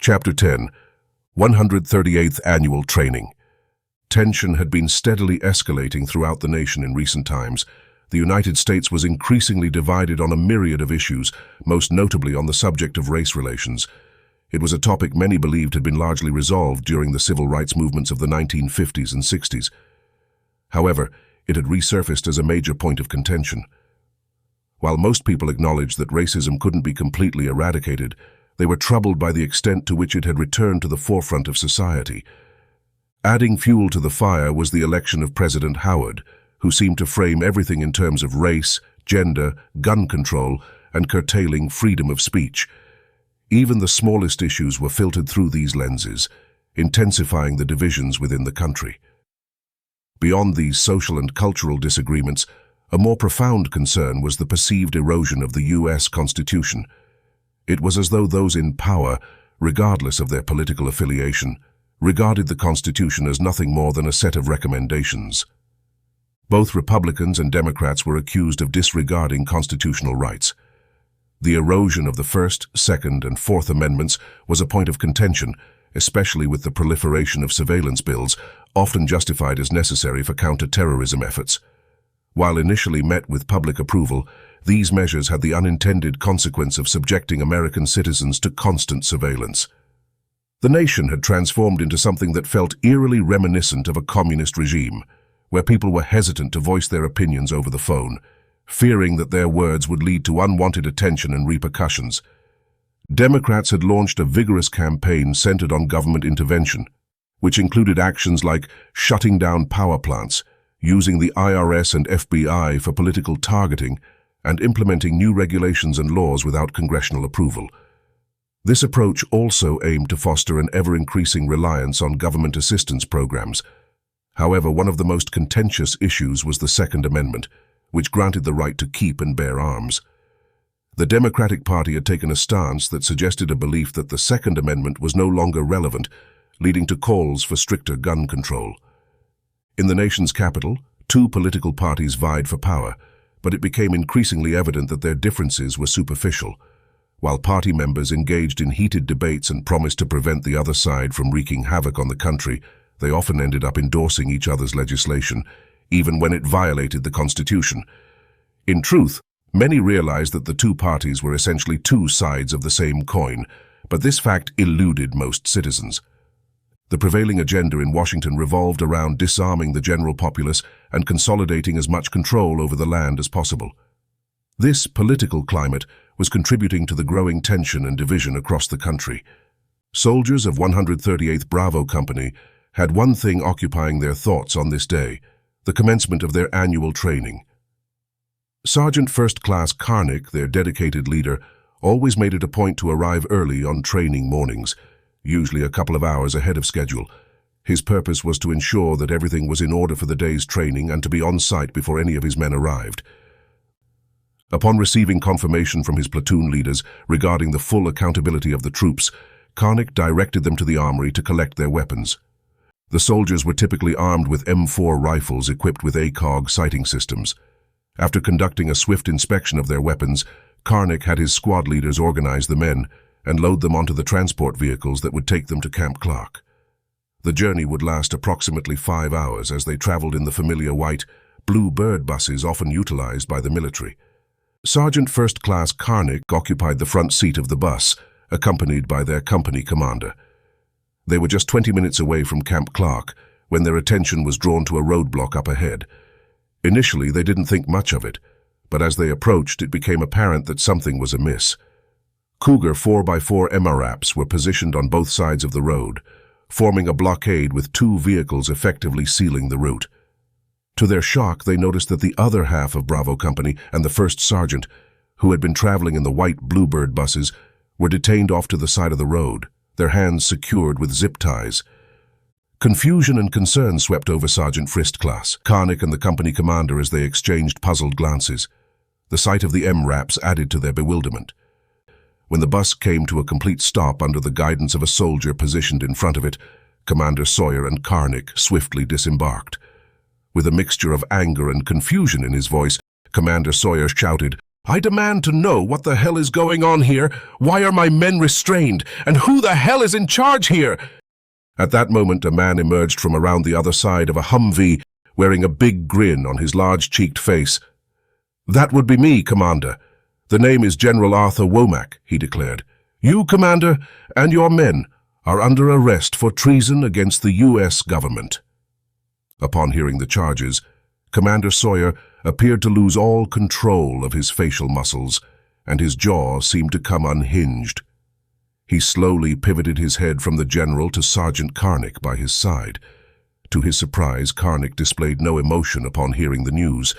Chapter 10. 138th Annual Training. Tension had been steadily escalating throughout the nation in recent times. The United States was increasingly divided on a myriad of issues, most notably on the subject of race relations. It was a topic many believed had been largely resolved during the civil rights movements of the 1950s and 60s. However, it had resurfaced as a major point of contention. While most people acknowledged that racism couldn't be completely eradicated, they were troubled by the extent to which it had returned to the forefront of society. Adding fuel to the fire was the election of President Howard, who seemed to frame everything in terms of race, gender, gun control, and curtailing freedom of speech. Even the smallest issues were filtered through these lenses, intensifying the divisions within the country. Beyond these social and cultural disagreements, a more profound concern was the perceived erosion of the U.S. Constitution. It was as though those in power, regardless of their political affiliation, regarded the Constitution as nothing more than a set of recommendations. Both Republicans and Democrats were accused of disregarding constitutional rights. The erosion of the First, Second, and Fourth Amendments was a point of contention, especially with the proliferation of surveillance bills, often justified as necessary for counter-terrorism efforts. While initially met with public approval, these measures had the unintended consequence of subjecting American citizens to constant surveillance. The nation had transformed into something that felt eerily reminiscent of a communist regime, where people were hesitant to voice their opinions over the phone, fearing that their words would lead to unwanted attention and repercussions. Democrats had launched a vigorous campaign centered on government intervention, which included actions like shutting down power plants, using the IRS and FBI for political targeting, and implementing new regulations and laws without congressional approval. This approach also aimed to foster an ever-increasing reliance on government assistance programs. However, one of the most contentious issues was the Second Amendment, which granted the right to keep and bear arms. The Democratic Party had taken a stance that suggested a belief that the Second Amendment was no longer relevant, leading to calls for stricter gun control. In the nation's capital, two political parties vied for power, but it became increasingly evident that their differences were superficial. While party members engaged in heated debates and promised to prevent the other side from wreaking havoc on the country, they often ended up endorsing each other's legislation, even when it violated the Constitution. In truth, many realized that the two parties were essentially two sides of the same coin, but this fact eluded most citizens. The prevailing agenda in Washington revolved around disarming the general populace and consolidating as much control over the land as possible. This political climate was contributing to the growing tension and division across the country. Soldiers of 138th Bravo Company had one thing occupying their thoughts on this day: the commencement of their annual training. Sergeant First Class Karnick, their dedicated leader, always made it a point to arrive early on training mornings, usually a couple of hours ahead of schedule. His purpose was to ensure that everything was in order for the day's training and to be on site before any of his men arrived. Upon receiving confirmation from his platoon leaders regarding the full accountability of the troops, Karnick directed them to the armory to collect their weapons. The soldiers were typically armed with M4 rifles equipped with ACOG sighting systems. After conducting a swift inspection of their weapons, Karnick had his squad leaders organize the men and load them onto the transport vehicles that would take them to Camp Clark. The journey would last approximately 5 hours as they traveled in the familiar white, blue bird buses often utilized by the military. Sergeant First Class Karnick occupied the front seat of the bus, accompanied by their company commander. They were just 20 minutes away from Camp Clark when their attention was drawn to a roadblock up ahead. Initially, they didn't think much of it, but as they approached, it became apparent that something was amiss. Cougar 4x4 MRAPs were positioned on both sides of the road, forming a blockade with two vehicles effectively sealing the route. To their shock, they noticed that the other half of Bravo Company and the first sergeant, who had been traveling in the white Bluebird buses, were detained off to the side of the road, their hands secured with zip ties. Confusion and concern swept over Sergeant First Class Karnick and the company commander as they exchanged puzzled glances. The sight of the MRAPs added to their bewilderment. When the bus came to a complete stop under the guidance of a soldier positioned in front of it, Commander Sawyer and Karnick swiftly disembarked. With a mixture of anger and confusion in his voice, Commander Sawyer shouted, I demand to know what the hell is going on here. Why are my men restrained? And who the hell is in charge here? At that moment, a man emerged from around the other side of a Humvee, wearing a big grin on his large-cheeked face. "That would be me, Commander. The name is General Arthur Womack," he declared. "You, Commander, and your men are under arrest for treason against the U.S. government." Upon hearing the charges, Commander Sawyer appeared to lose all control of his facial muscles, and his jaw seemed to come unhinged. He slowly pivoted his head from the general to Sergeant Karnick by his side. To his surprise, Karnick displayed no emotion upon hearing the news.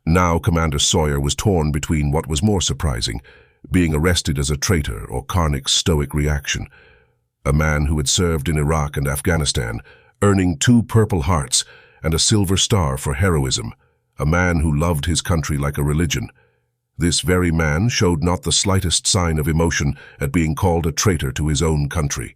Now Commander Sawyer was torn between what was more surprising, being arrested as a traitor, or Karnick's stoic reaction. A man who had served in Iraq and Afghanistan, earning 2 Purple Hearts and a Silver Star for heroism. A man who loved his country like a religion. This very man showed not the slightest sign of emotion at being called a traitor to his own country.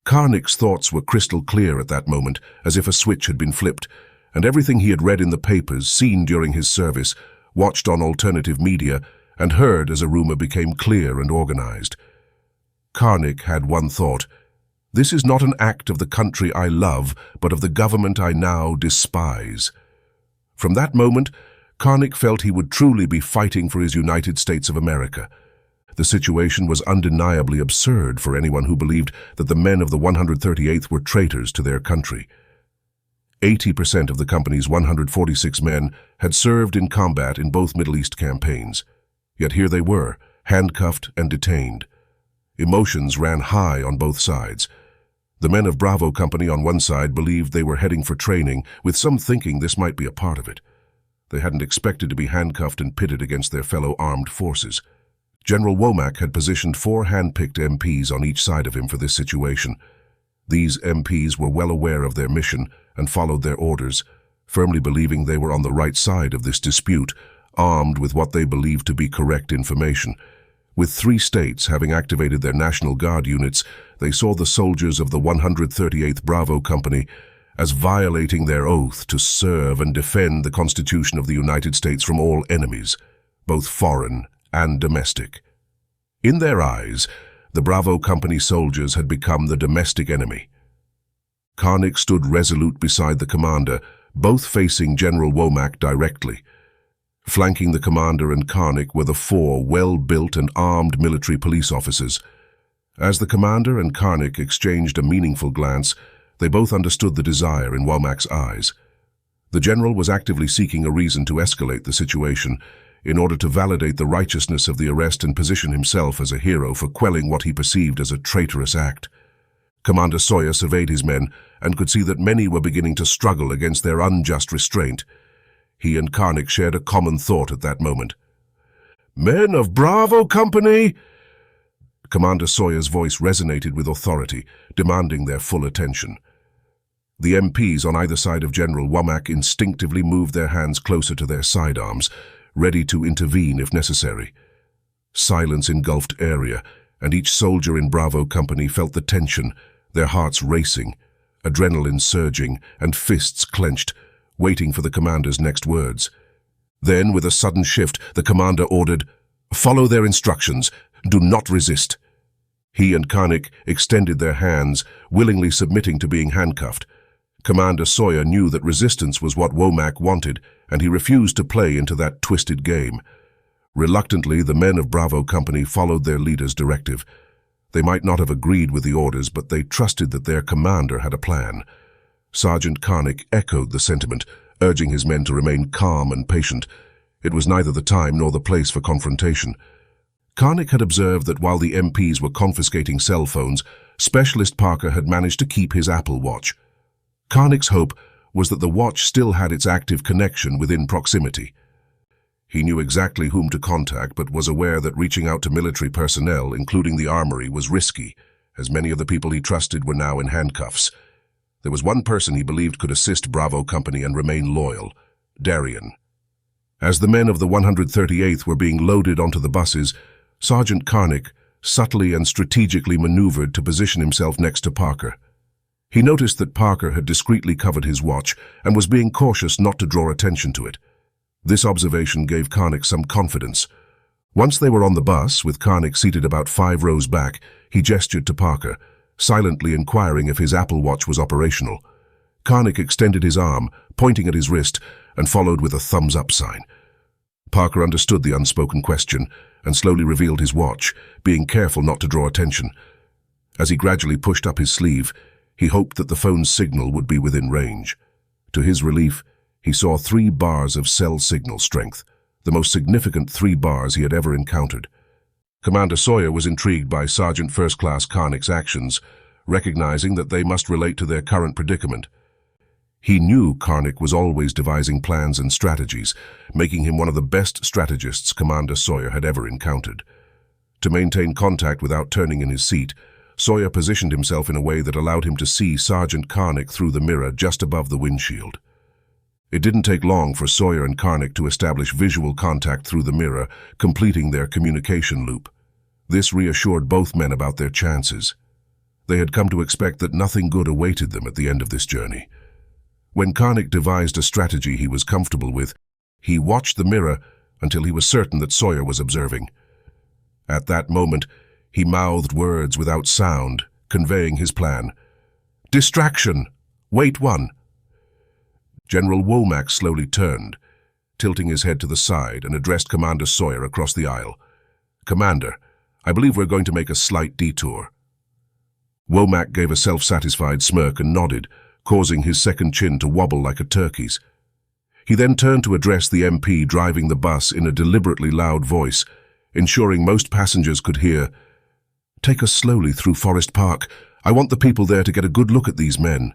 Karnick's thoughts were crystal clear at that moment, as if a switch had been flipped, and everything he had read in the papers, seen during his service, watched on alternative media, and heard as a rumor became clear and organized. Karnick had one thought: this is not an act of the country I love, but of the government I now despise. From that moment, Karnick felt he would truly be fighting for his United States of America. The situation was undeniably absurd for anyone who believed that the men of the 138th were traitors to their country. 80% of the company's 146 men had served in combat in both Middle East campaigns. Yet here they were, handcuffed and detained. Emotions ran high on both sides. The men of Bravo Company on one side believed they were heading for training, with some thinking this might be a part of it. They hadn't expected to be handcuffed and pitted against their fellow armed forces. General Womack had positioned 4 hand-picked MPs on each side of him for this situation. These MPs were well aware of their mission and followed their orders, firmly believing they were on the right side of this dispute, armed with what they believed to be correct information. With 3 states having activated their National Guard units, they saw the soldiers of the 138th Bravo Company as violating their oath to serve and defend the Constitution of the United States from all enemies, both foreign and domestic. In their eyes, the Bravo Company soldiers had become the domestic enemy. Karnick stood resolute beside the commander, both facing General Womack directly. Flanking the commander and Karnick were the 4 well-built and armed military police officers. As the commander and Karnick exchanged a meaningful glance, they both understood the desire in Womack's eyes. The general was actively seeking a reason to escalate the situation in order to validate the righteousness of the arrest and position himself as a hero for quelling what he perceived as a traitorous act. Commander Sawyer surveyed his men and could see that many were beginning to struggle against their unjust restraint. He and Karnick shared a common thought at that moment. "Men of Bravo Company!" Commander Sawyer's voice resonated with authority, demanding their full attention. The MPs on either side of General Womack instinctively moved their hands closer to their sidearms, ready to intervene if necessary. Silence engulfed area, and each soldier in Bravo Company felt the tension, their hearts racing, adrenaline surging, and fists clenched, waiting for the commander's next words. Then, with a sudden shift, the commander ordered, "Follow their instructions. Do not resist." He and Karnick extended their hands, willingly submitting to being handcuffed. Commander Sawyer knew that resistance was what Womack wanted, and he refused to play into that twisted game. Reluctantly, the men of Bravo Company followed their leader's directive. They might not have agreed with the orders, but they trusted that their commander had a plan. Sergeant Karnick echoed the sentiment, urging his men to remain calm and patient. It was neither the time nor the place for confrontation. Karnick had observed that while the MPs were confiscating cell phones, Specialist Parker had managed to keep his Apple Watch. Karnick's hope was that the watch still had its active connection within proximity. He knew exactly whom to contact, but was aware that reaching out to military personnel, including the armory, was risky, as many of the people he trusted were now in handcuffs. There was one person he believed could assist Bravo Company and remain loyal: Darien. As the men of the 138th were being loaded onto the buses, Sergeant Karnick subtly and strategically maneuvered to position himself next to Parker. He noticed that Parker had discreetly covered his watch and was being cautious not to draw attention to it. This observation gave Karnick some confidence. Once they were on the bus, with Karnik seated about 5 rows back, he gestured to Parker, silently inquiring if his Apple Watch was operational. Karnik extended his arm, pointing at his wrist, and followed with a thumbs-up sign. Parker understood the unspoken question and slowly revealed his watch, being careful not to draw attention. As he gradually pushed up his sleeve, he hoped that the phone's signal would be within range. To his relief, he saw 3 bars of cell signal strength, the most significant 3 bars he had ever encountered. Commander Sawyer was intrigued by Sergeant First Class Karnik's actions, recognizing that they must relate to their current predicament. He knew Karnik was always devising plans and strategies, making him one of the best strategists Commander Sawyer had ever encountered. To maintain contact without turning in his seat, Sawyer positioned himself in a way that allowed him to see Sergeant Karnik through the mirror just above the windshield. It didn't take long for Sawyer and Karnik to establish visual contact through the mirror, completing their communication loop. This reassured both men about their chances. They had come to expect that nothing good awaited them at the end of this journey. When Karnik devised a strategy he was comfortable with, he watched the mirror until he was certain that Sawyer was observing. At that moment, he mouthed words without sound, conveying his plan. "Distraction! Wait 1. General Womack slowly turned, tilting his head to the side, and addressed Commander Sawyer across the aisle. "Commander, I believe we're going to make a slight detour." Womack gave a self-satisfied smirk and nodded, causing his second chin to wobble like a turkey's. He then turned to address the MP driving the bus in a deliberately loud voice, ensuring most passengers could hear, "Take us slowly through Forest Park. I want the people there to get a good look at these men."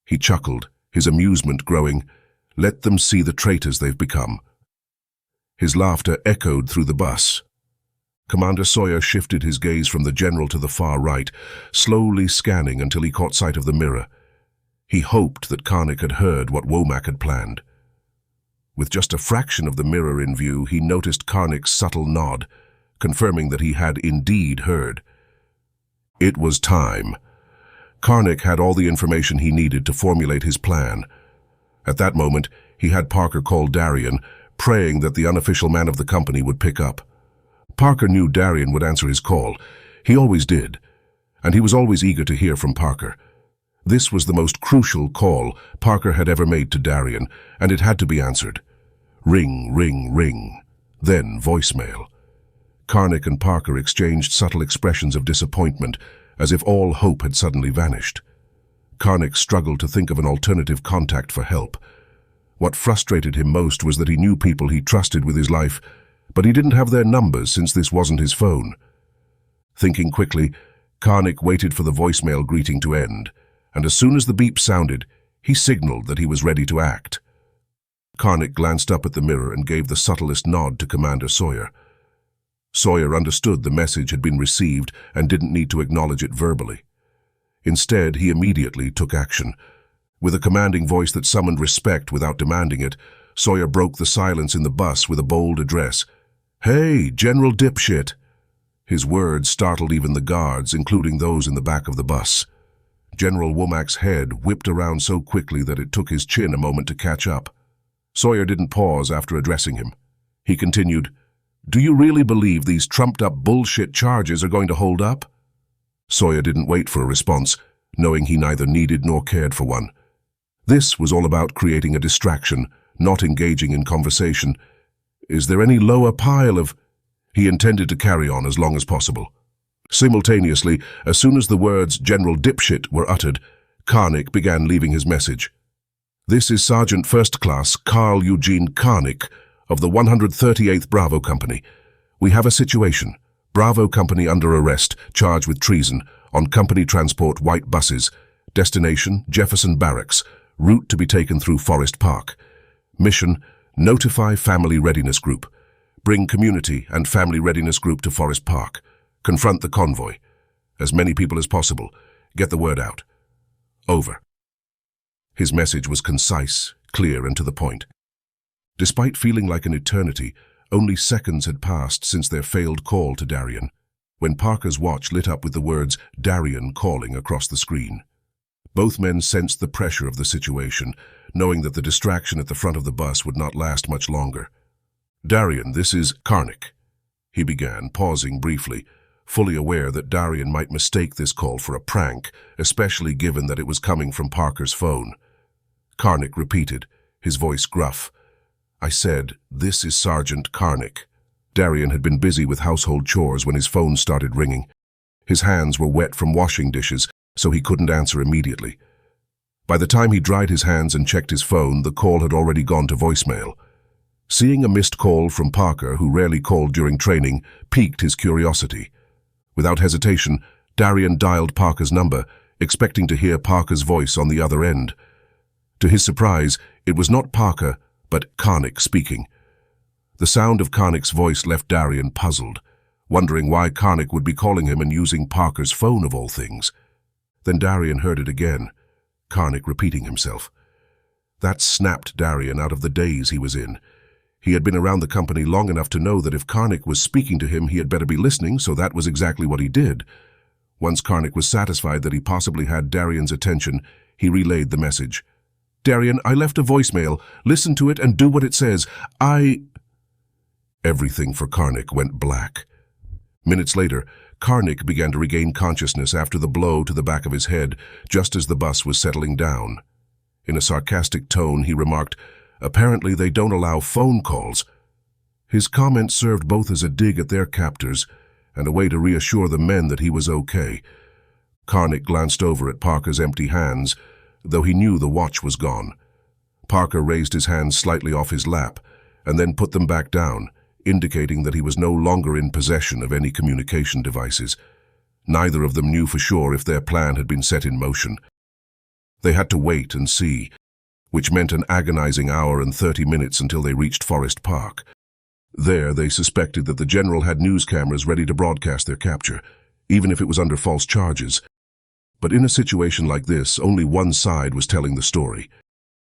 He chuckled, his amusement growing. "Let them see the traitors they've become." His laughter echoed through the bus. Commander Sawyer shifted his gaze from the general to the far right, slowly scanning until he caught sight of the mirror. He hoped that Karnik had heard what Womack had planned. With just a fraction of the mirror in view, he noticed Karnik's subtle nod, confirming that he had indeed heard. It was time. Karnik had all the information he needed to formulate his plan. At that moment, he had Parker call Darien, praying that the unofficial man of the company would pick up. Parker knew Darien would answer his call. He always did, and he was always eager to hear from Parker. This was the most crucial call Parker had ever made to Darien, and it had to be answered. Ring, ring, ring. Then voicemail. Karnik and Parker exchanged subtle expressions of disappointment, as if all hope had suddenly vanished. Karnik struggled to think of an alternative contact for help. What frustrated him most was that he knew people he trusted with his life, but he didn't have their numbers since this wasn't his phone. Thinking quickly, Karnik waited for the voicemail greeting to end, and as soon as the beep sounded, he signaled that he was ready to act. Karnik glanced up at the mirror and gave the subtlest nod to Commander Sawyer. Sawyer understood the message had been received and didn't need to acknowledge it verbally. Instead, he immediately took action. With a commanding voice that summoned respect without demanding it, Sawyer broke the silence in the bus with a bold address. "Hey, General Dipshit!" His words startled even the guards, including those in the back of the bus. General Womack's head whipped around so quickly that it took his chin a moment to catch up. Sawyer didn't pause after addressing him. He continued, "Do you really believe these trumped-up bullshit charges are going to hold up?" Sawyer didn't wait for a response, knowing he neither needed nor cared for one. This was all about creating a distraction, not engaging in conversation. Is there any lower pile of... He intended to carry on as long as possible. Simultaneously, as soon as the words "General Dipshit" were uttered, Karnik began leaving his message. "This is Sergeant First Class Carl Eugene Karnik of the 138th Bravo Company. We have a situation. Bravo Company under arrest, charged with treason, on company transport white buses. Destination, Jefferson Barracks. Route to be taken through Forest Park. Mission, notify Family Readiness Group. Bring Community and Family Readiness Group to Forest Park. Confront the convoy. As many people as possible. Get the word out. Over." His message was concise, clear, and to the point. Despite feeling like an eternity, only seconds had passed since their failed call to Darien, when Parker's watch lit up with the words "Darien" calling across the screen. Both men sensed the pressure of the situation, knowing that the distraction at the front of the bus would not last much longer. "Darien, this is Karnik. he began, pausing briefly, fully aware that Darien might mistake this call for a prank, especially given that it was coming from Parker's phone. Karnik repeated, his voice gruff. "I said, this is Sergeant Karnik." Darien had been busy with household chores when his phone started ringing. His hands were wet from washing dishes, so he couldn't answer immediately. By the time he dried his hands and checked his phone, the call had already gone to voicemail. Seeing a missed call from Parker, who rarely called during training, piqued his curiosity. Without hesitation, Darien dialed Parker's number, expecting to hear Parker's voice on the other end. To his surprise, it was not Parker, but Karnik speaking. The sound of Karnik's voice left Darien puzzled, wondering why Karnik would be calling him and using Parker's phone of all things. Then Darien heard it again, Karnik repeating himself. That snapped Darien out of the daze he was in. He had been around the company long enough to know that if Karnik was speaking to him, he had better be listening, so that was exactly what he did. Once Karnik was satisfied that he possibly had Darien's attention, he relayed the message. "Darien, I left a voicemail. Listen to it and do what it says. Everything for Karnik went black. Minutes later, Karnik began to regain consciousness after the blow to the back of his head, just as the bus was settling down. In a sarcastic tone, he remarked, "Apparently they don't allow phone calls." His comment served both as a dig at their captors and a way to reassure the men that he was okay. Karnik glanced over at Parker's empty hands, though he knew the watch was gone. Parker raised his hands slightly off his lap and then put them back down, indicating that he was no longer in possession of any communication devices. Neither of them knew for sure if their plan had been set in motion. They had to wait and see, which meant an agonizing hour and 30 minutes until they reached Forest Park. There, they suspected that the general had news cameras ready to broadcast their capture, even if it was under false charges. But in a situation like this, only one side was telling the story.